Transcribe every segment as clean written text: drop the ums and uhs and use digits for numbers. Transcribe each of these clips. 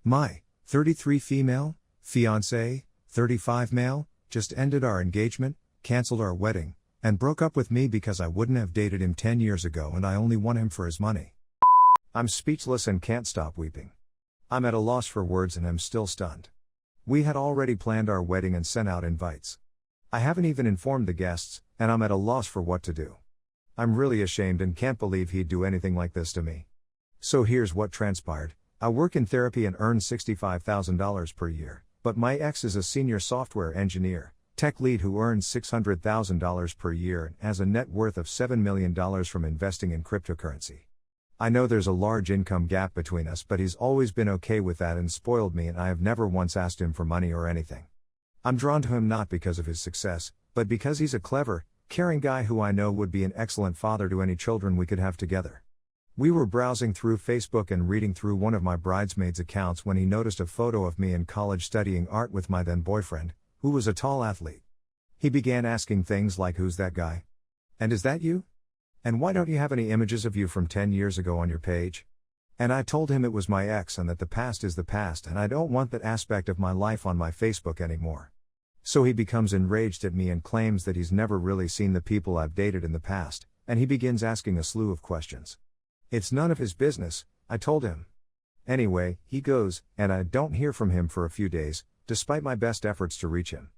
My 33 female, fiance, 35 male, just ended our engagement, cancelled our wedding, and broke up with me because I wouldn't have dated him 10 years ago and I only want him for his money. I'm speechless and can't stop weeping. I'm at a loss for words and am still stunned. We had already planned our wedding and sent out invites. I haven't even informed the guests, and I'm at a loss for what to do. I'm really ashamed and can't believe he'd do anything like this to me. So here's what transpired. I work in therapy and earn $65,000 per year, but my ex is a senior software engineer, tech lead who earns $600,000 per year and has a net worth of $7 million from investing in cryptocurrency. I know there's a large income gap between us, but he's always been okay with that and spoiled me, and I have never once asked him for money or anything. I'm drawn to him not because of his success, but because he's a clever, caring guy who I know would be an excellent father to any children we could have together. We were browsing through Facebook and reading through one of my bridesmaids' accounts when he noticed a photo of me in college studying art with my then boyfriend, who was a tall athlete. He began asking things like, "Who's that guy? And is that you? And why don't you have any images of you from 10 years ago on your page?" And I told him it was my ex and that the past is the past and I don't want that aspect of my life on my Facebook anymore. So he becomes enraged at me and claims that he's never really seen the people I've dated in the past, and he begins asking a slew of questions. It's none of his business, I told him. Anyway, he goes, and I don't hear from him for a few days, despite my best efforts to reach him.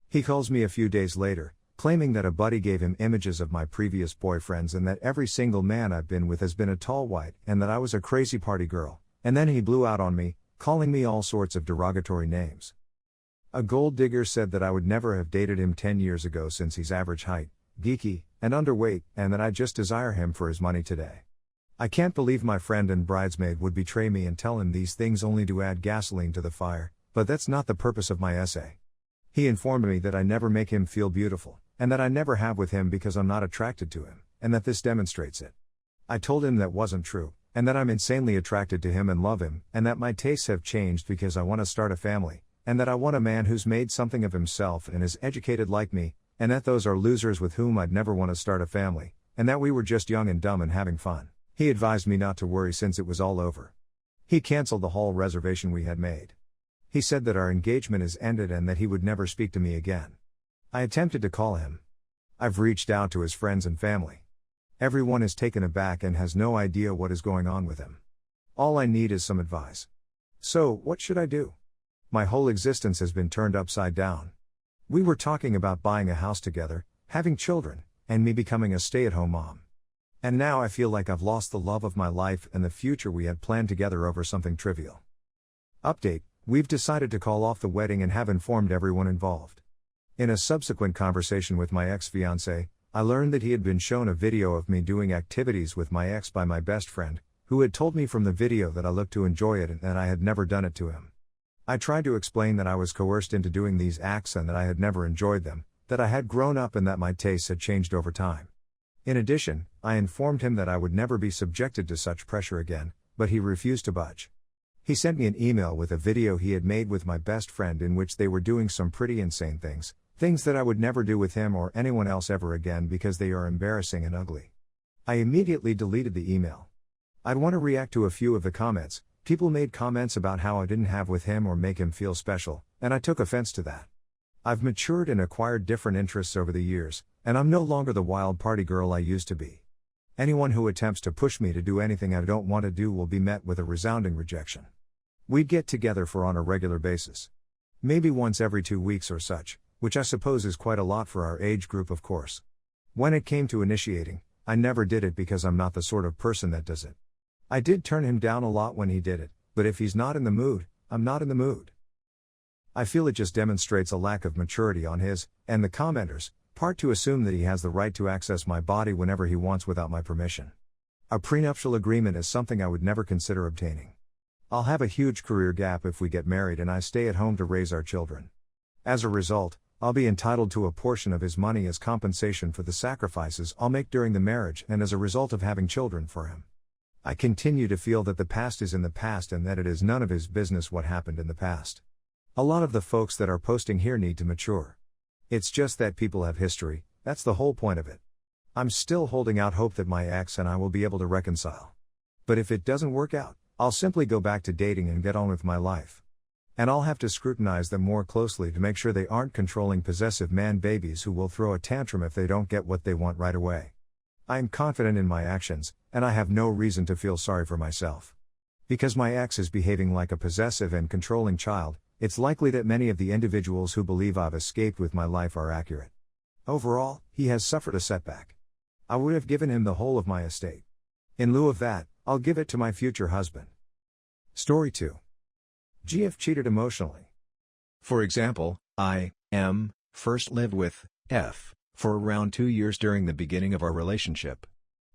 He calls me a few days later, claiming that a buddy gave him images of my previous boyfriends and that every single man I've been with has been a tall white and that I was a crazy party girl, and then he blew out on me, calling me all sorts of derogatory names. A gold digger said that I would never have dated him 10 years ago since he's average height, geeky, and underweight, and that I just desire him for his money today. I can't believe my friend and bridesmaid would betray me and tell him these things only to add gasoline to the fire, but that's not the purpose of my essay. He informed me that I never make him feel beautiful, and that I never have with him because I'm not attracted to him, and that this demonstrates it. I told him that wasn't true, and that I'm insanely attracted to him and love him, and that my tastes have changed because I want to start a family, and that I want a man who's made something of himself and is educated like me, and that those are losers with whom I'd never want to start a family, and that we were just young and dumb and having fun. He advised me not to worry since it was all over. He canceled the whole reservation we had made. He said that our engagement is ended and that he would never speak to me again. I attempted to call him. I've reached out to his friends and family. Everyone is taken aback and has no idea what is going on with him. All I need is some advice. So, what should I do? My whole existence has been turned upside down. We were talking about buying a house together, having children, and me becoming a stay-at-home mom. And now I feel like I've lost the love of my life and the future we had planned together over something trivial. Update: we've decided to call off the wedding and have informed everyone involved. In a subsequent conversation with my ex-fiance, I learned that he had been shown a video of me doing activities with my ex by my best friend, who had told me from the video that I looked to enjoy it and that I had never done it to him. I tried to explain that I was coerced into doing these acts and that I had never enjoyed them, that I had grown up and that my tastes had changed over time. In addition, I informed him that I would never be subjected to such pressure again, but he refused to budge. He sent me an email with a video he had made with my best friend in which they were doing some pretty insane things that I would never do with him or anyone else ever again because they are embarrassing and ugly. I immediately deleted the email. I'd want to react to a few of the comments. People made comments about how I didn't have with him or make him feel special, and I took offense to that. I've matured and acquired different interests over the years, and I'm no longer the wild party girl I used to be. Anyone who attempts to push me to do anything I don't want to do will be met with a resounding rejection. We'd get together for on a regular basis. Maybe once every 2 weeks or such, which I suppose is quite a lot for our age group, of course. When it came to initiating, I never did it because I'm not the sort of person that does it. I did turn him down a lot when he did it, but if he's not in the mood, I'm not in the mood. I feel it just demonstrates a lack of maturity on his, and the commenters, part to assume that he has the right to access my body whenever he wants without my permission. A prenuptial agreement is something I would never consider obtaining. I'll have a huge career gap if we get married and I stay at home to raise our children. As a result, I'll be entitled to a portion of his money as compensation for the sacrifices I'll make during the marriage and as a result of having children for him. I continue to feel that the past is in the past and that it is none of his business what happened in the past. A lot of the folks that are posting here need to mature. It's just that people have history, that's the whole point of it. I'm still holding out hope that my ex and I will be able to reconcile. But if it doesn't work out, I'll simply go back to dating and get on with my life. And I'll have to scrutinize them more closely to make sure they aren't controlling possessive man babies who will throw a tantrum if they don't get what they want right away. I am confident in my actions, and I have no reason to feel sorry for myself. Because my ex is behaving like a possessive and controlling child, it's likely that many of the individuals who believe I've escaped with my life are accurate. Overall, he has suffered a setback. I would have given him the whole of my estate. In lieu of that, I'll give it to my future husband. Story 2. GF cheated emotionally. For example, I first lived with F for around 2 years during the beginning of our relationship.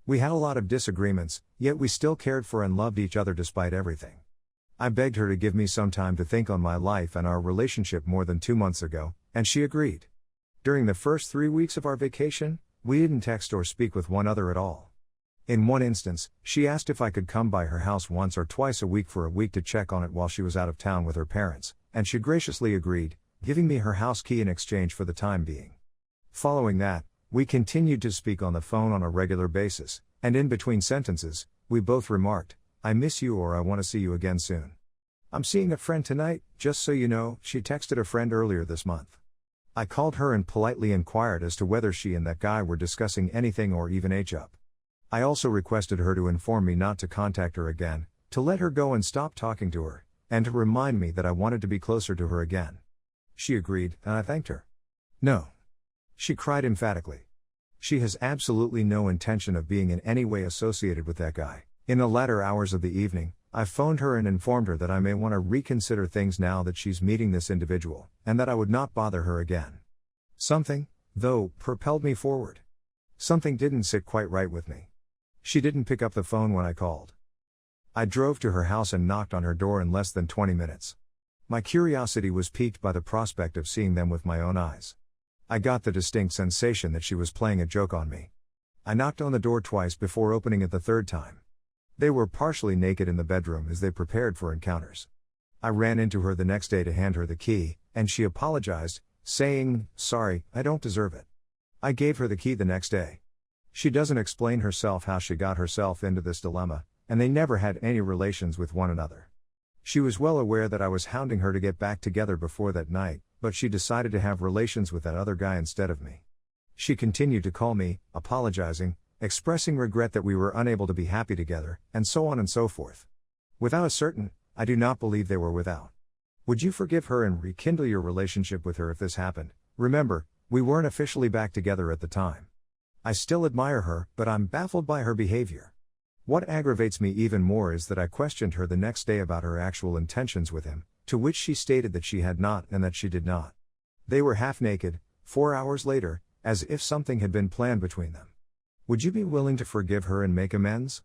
We had a lot of disagreements, yet we still cared for and loved each other despite everything. I begged her to give me some time to think on my life and our relationship more than 2 months ago, and she agreed. During the first 3 weeks of our vacation, we didn't text or speak with one another at all. In one instance, she asked if I could come by her house once or twice a week for a week to check on it while she was out of town with her parents, and she graciously agreed, giving me her house key in exchange for the time being. Following that, we continued to speak on the phone on a regular basis, and in between sentences, we both remarked, "I miss you" or "I want to see you again soon." "I'm seeing a friend tonight, just so you know," she texted a friend earlier this month. I called her and politely inquired as to whether she and that guy were discussing anything or even up. I also requested her to inform me not to contact her again, to let her go and stop talking to her, and to remind me that I wanted to be closer to her again. She agreed, and I thanked her. "No," she cried emphatically. She has absolutely no intention of being in any way associated with that guy. In the latter hours of the evening, I phoned her and informed her that I may want to reconsider things now that she's meeting this individual, and that I would not bother her again. Something, though, propelled me forward. Something didn't sit quite right with me. She didn't pick up the phone when I called. I drove to her house and knocked on her door in less than 20 minutes. My curiosity was piqued by the prospect of seeing them with my own eyes. I got the distinct sensation that she was playing a joke on me. I knocked on the door twice before opening it the third time. They were partially naked in the bedroom as they prepared for encounters. I ran into her the next day to hand her the key, and she apologized, saying, "Sorry, I don't deserve it." I gave her the key the next day. She doesn't explain herself how she got herself into this dilemma, and they never had any relations with one another. She was well aware that I was hounding her to get back together before that night, but she decided to have relations with that other guy instead of me. She continued to call me, apologizing, expressing regret that we were unable to be happy together, and so on and so forth. Without a certain, I do not believe they were without. Would you forgive her and rekindle your relationship with her if this happened? Remember, we weren't officially back together at the time. I still admire her, but I'm baffled by her behavior. What aggravates me even more is that I questioned her the next day about her actual intentions with him, to which she stated that she had not and that she did not. They were half naked, 4 hours later, as if something had been planned between them. Would you be willing to forgive her and make amends?